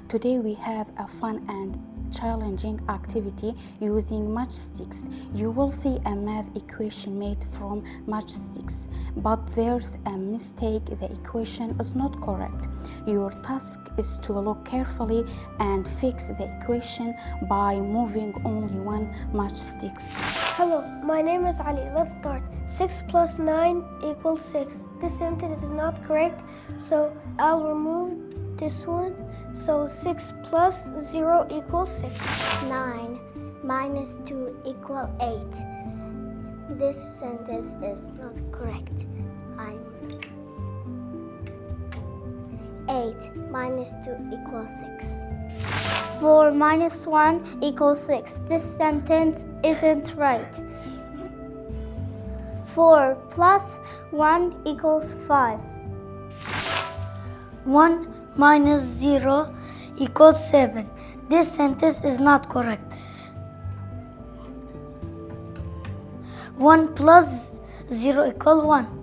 Today we have a fun and challenging activity using matchsticks. You will see a math equation made from matchsticks, but there's a mistake. The equation is not correct. Your task is to look carefully and fix the equation by moving only one matchstick. Hello, my name is Ali. Let's start. 6 plus 9 equals 6. This sentence is not correct, so I'll remove this one. So 6 plus 0 equals 6. 9 minus 2 equals 8. This sentence is not correct. 8 minus 2 equals 6. 4 minus 1 equals 6. This sentence isn't right. 4 plus 1 equals 5. 1 minus 0 equals 7. This sentence is not correct. 1 plus 0 equals 1.